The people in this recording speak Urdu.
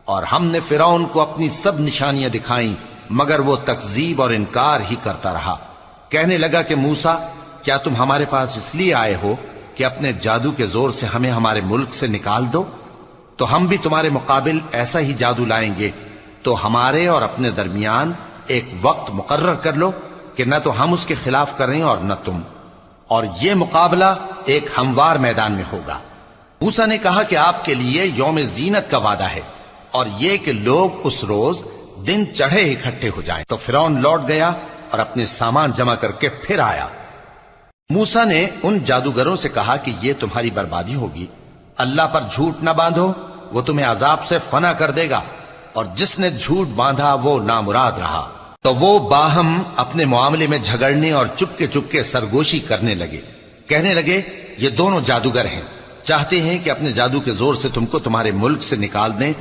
اور ہم نے فرعون کو اپنی سب نشانیاں دکھائیں مگر وہ تکذیب اور انکار ہی کرتا رہا۔ کہنے لگا کہ موسیٰ، کیا تم ہمارے پاس اس لیے آئے ہو کہ اپنے جادو کے زور سے ہمیں ہمارے ملک سے نکال دو؟ تو ہم بھی تمہارے مقابل ایسا ہی جادو لائیں گے، تو ہمارے اور اپنے درمیان ایک وقت مقرر کر لو کہ نہ تو ہم اس کے خلاف کریں اور نہ تم، اور یہ مقابلہ ایک ہموار میدان میں ہوگا۔ موسیٰ نے کہا کہ آپ کے لیے یوم زینت کا وعدہ ہے، اور یہ کہ لوگ اس روز دن چڑھے اکٹھے ہو جائیں۔ تو فرعون لوٹ گیا اور اپنے سامان جمع کر کے پھر آیا۔ موسیٰ نے ان جادوگروں سے کہا کہ یہ تمہاری بربادی ہوگی، اللہ پر جھوٹ نہ باندھو، وہ تمہیں عذاب سے فنا کر دے گا، اور جس نے جھوٹ باندھا وہ نامراد رہا۔ تو وہ باہم اپنے معاملے میں جھگڑنے اور چپکے سرگوشی کرنے لگے۔ کہنے لگے یہ دونوں جادوگر ہیں، چاہتے ہیں کہ اپنے جادو کے زور سے تم کو تمہارے ملک سے نکال دیں